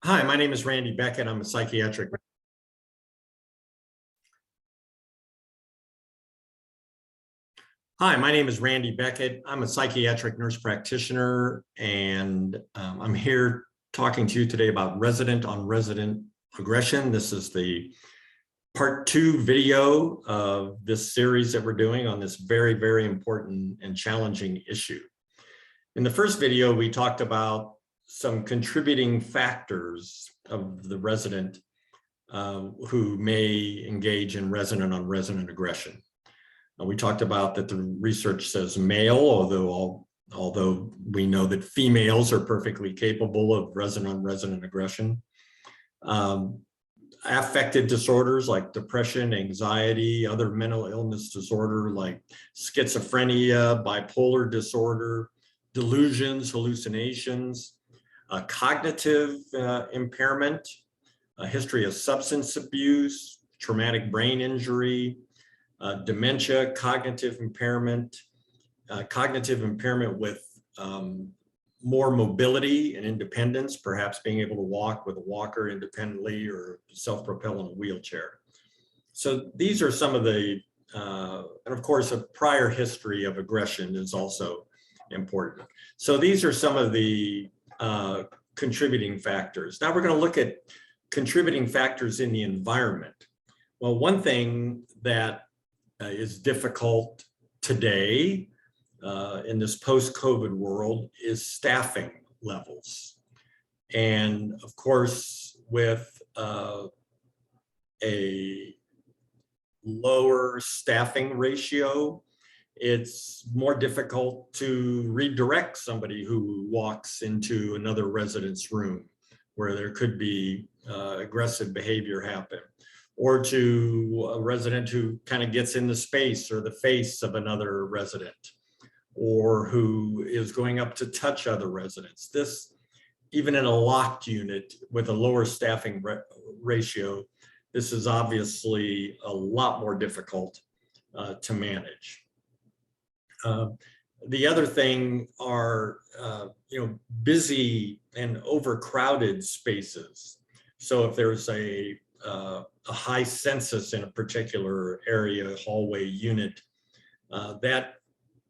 Hi, my name is Randy Beckett. I'm a psychiatric. Hi, my name is Randy Beckett. I'm a psychiatric nurse practitioner, and I'm here talking to you today about resident-on-resident aggression. This is the part 2 video of this series that we're doing on this very, very important and challenging issue. In the first video, we talked about some contributing factors of the resident who may engage in resident-on-resident aggression. We talked about that the research says male, although we know that females are perfectly capable of resident-on-resident aggression. Affective disorders like depression, anxiety, other mental illness disorder like schizophrenia, bipolar disorder, delusions, hallucinations, cognitive impairment, a history of substance abuse, traumatic brain injury, dementia, cognitive impairment with more mobility and independence, perhaps being able to walk with a walker independently or self-propel in a wheelchair. So these are some of the, and of course, a prior history of aggression is also important. So these are some of the contributing factors. Now we're going to look at contributing factors in the environment. Well, one thing that is difficult today in this post-COVID world is staffing levels. And of course, with a lower staffing ratio, it's more difficult to redirect somebody who walks into another resident's room where there could be aggressive behavior happen, or to a resident who kind of gets in the space or the face of another resident, or who is going up to touch other residents. This, even in a locked unit with a lower staffing ratio, this is obviously a lot more difficult to manage. The other thing are, busy and overcrowded spaces. So if there's a high census in a particular area, hallway, unit, that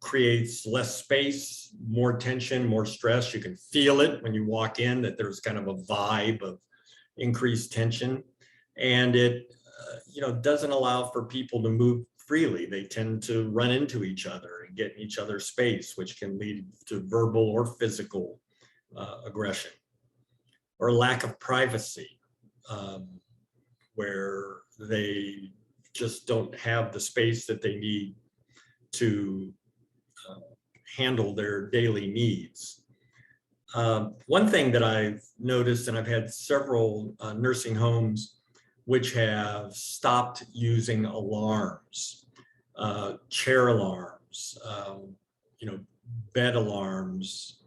creates less space, more tension, more stress. You can feel it when you walk in, that there's kind of a vibe of increased tension, and it doesn't allow for people to move freely. They tend to run into each other and get in each other's space, which can lead to verbal or physical aggression, or lack of privacy, where they just don't have the space that they need to handle their daily needs. One thing that I've noticed, and I've had several nursing homes which have stopped using alarms, chair alarms, bed alarms,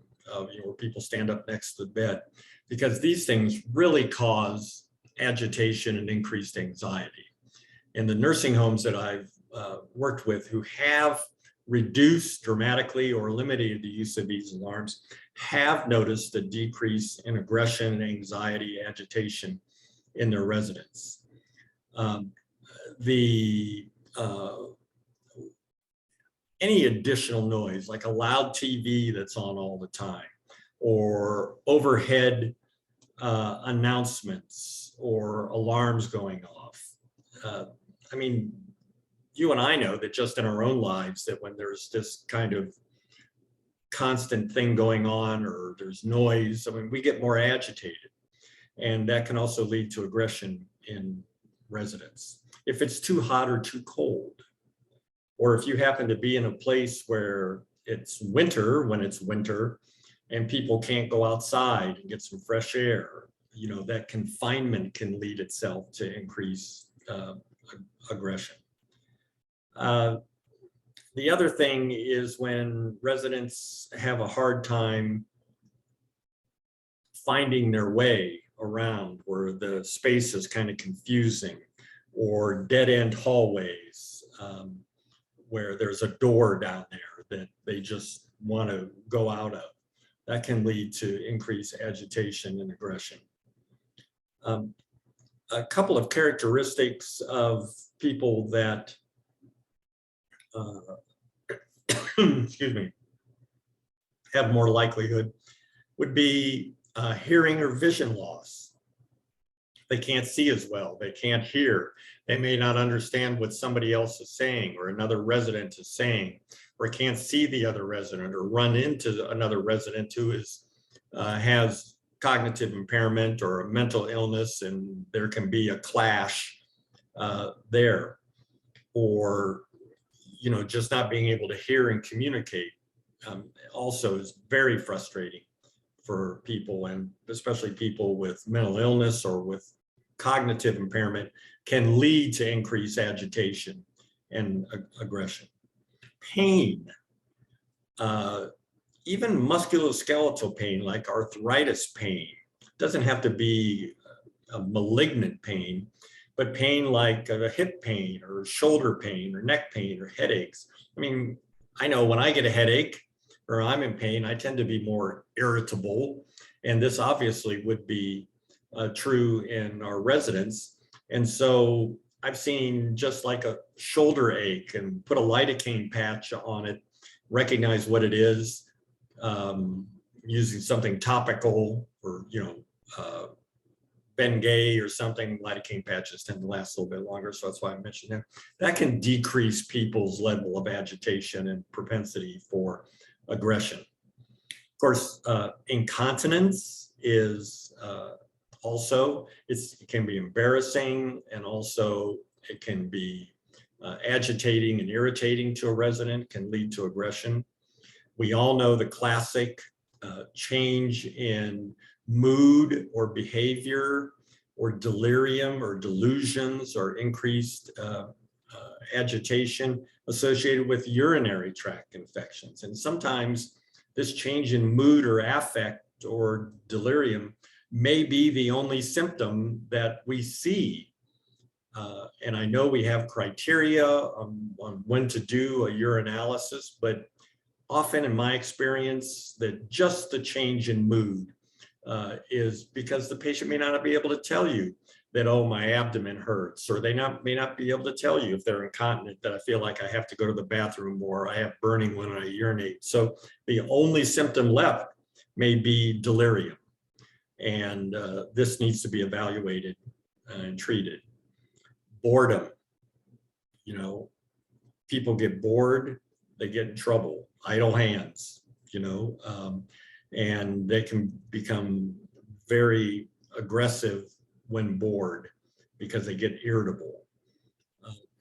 where people stand up next to the bed, because these things really cause agitation and increased anxiety. In the nursing homes that I've worked with who have reduced dramatically or eliminated the use of these alarms have noticed a decrease in aggression, anxiety, agitation in their residents. Any additional noise, like a loud TV that's on all the time, or overhead announcements or alarms going off. I mean, you and I know that just in our own lives, that when there's this kind of constant thing going on, or there's noise, I mean, we get more agitated, and that can also lead to aggression in residents. If it's too hot or too cold, or if you happen to be in a place where it's winter, when it's winter, and people can't go outside and get some fresh air, that confinement can lead itself to increase aggression. The other thing is when residents have a hard time finding their way around, where the space is kind of confusing, or dead-end hallways, where there's a door down there that they just want to go out of. That can lead to increased agitation and aggression. Um, a couple of characteristics of people that, excuse me, have more likelihood would be hearing or vision loss. They can't see as well, they can't hear, they may not understand what somebody else is saying or another resident is saying, or can't see the other resident or run into another resident who is has cognitive impairment or a mental illness, and there can be a clash there. Or, you know, just not being able to hear and communicate also is very frustrating for people, and especially people with mental illness or with cognitive impairment can lead to increased agitation and aggression. Pain, even musculoskeletal pain like arthritis pain, doesn't have to be a malignant pain, but pain like a hip pain or shoulder pain or neck pain or headaches. I mean, I know when I get a headache or I'm in pain, I tend to be more irritable. And this obviously would be true in our residents. And so I've seen just like a shoulder ache and put a lidocaine patch on it, recognize what it is, using something topical or, you know, Bengay or something. Lidocaine patches tend to last a little bit longer, so that's why I mentioned that. That can decrease people's level of agitation and propensity for aggression. Of course, incontinence is also, it can be embarrassing, and also it can be agitating and irritating to a resident, can lead to aggression. We all know the classic change in mood or behavior or delirium or delusions or increased agitation associated with urinary tract infections. And sometimes this change in mood or affect or delirium may be the only symptom that we see. And I know we have criteria on when to do a urinalysis, but often in my experience that just the change in mood is because the patient may not be able to tell you that, oh, my abdomen hurts, or they may not be able to tell you if they're incontinent that I feel like I have to go to the bathroom or I have burning when I urinate. So the only symptom left may be delirium, and this needs to be evaluated and treated. Boredom, you know, people get bored, they get in trouble. Idle hands, you know, and they can become very aggressive when bored because they get irritable,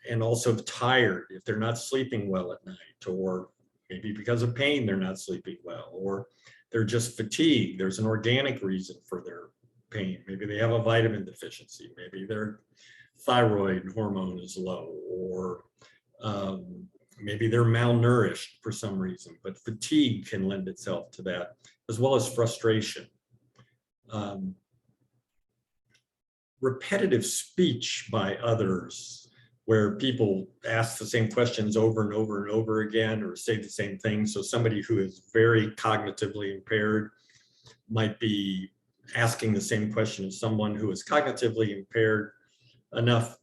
and also tired if they're not sleeping well at night, or maybe because of pain they're not sleeping well, or they're just fatigued. There's an organic reason for their pain. Maybe they have a vitamin deficiency, maybe their thyroid hormone is low, or maybe they're malnourished for some reason, but fatigue can lend itself to that, as well as frustration. Repetitive speech by others, where people ask the same questions over and over and over again, or say the same thing. So somebody who is very cognitively impaired might be asking the same question as someone who is cognitively impaired enough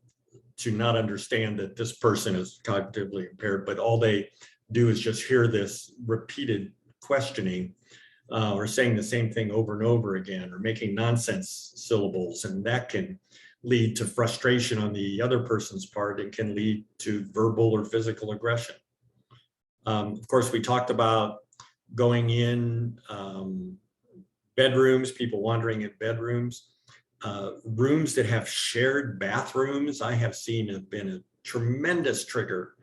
to not understand that this person is cognitively impaired, but all they do is just hear this repeated questioning or saying the same thing over and over again, or making nonsense syllables, and that can lead to frustration on the other person's part and can lead to verbal or physical aggression. Of course, we talked about going in bedrooms, people wandering in bedrooms. Rooms that have shared bathrooms, I have seen, have been a tremendous trigger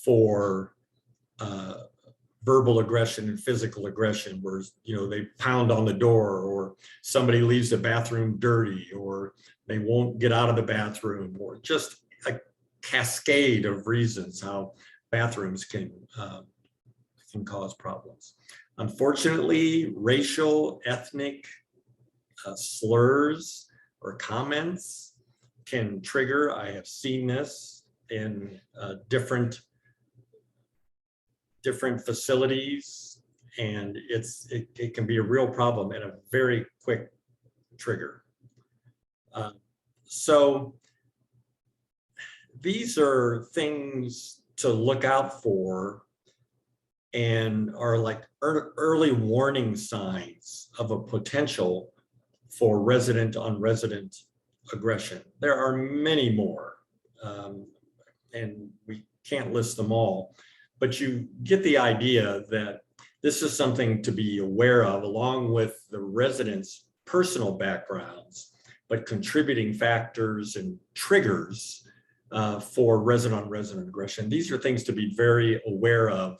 for verbal aggression and physical aggression, where, you know, they pound on the door, or somebody leaves the bathroom dirty, or they won't get out of the bathroom, or just a cascade of reasons how bathrooms can cause problems. Unfortunately, racial, ethnic slurs or comments can trigger. I have seen this in different facilities, and it can be a real problem and a very quick trigger. So these are things to look out for and are like early warning signs of a potential for resident on resident aggression. There are many more, and we can't list them all, but you get the idea that this is something to be aware of along with the residents' personal backgrounds, but contributing factors and triggers for resident on resident aggression. These are things to be very aware of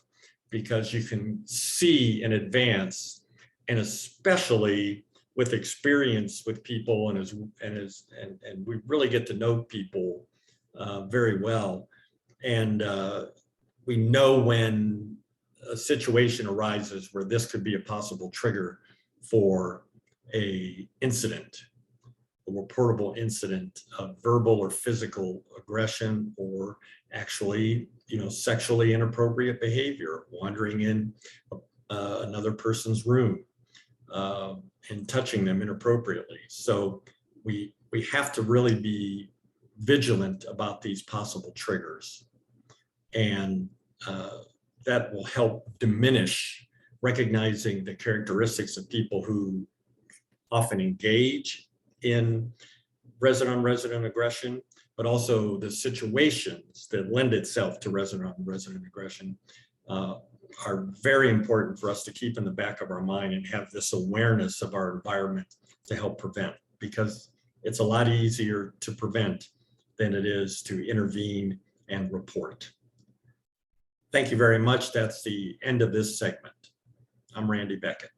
because you can see in advance, and especially with experience with people and we really get to know people very well. And we know when a situation arises where this could be a possible trigger for a incident, a reportable incident of verbal or physical aggression, or actually, sexually inappropriate behavior, wandering in another person's room and touching them inappropriately. So we have to really be vigilant about these possible triggers, and that will help diminish recognizing the characteristics of people who often engage in resident on resident aggression, but also the situations that lend itself to resident on resident aggression are very important for us to keep in the back of our mind and have this awareness of our environment to help prevent, because it's a lot easier to prevent than it is to intervene and report. Thank you very much. That's the end of this segment. I'm Randy Beckett.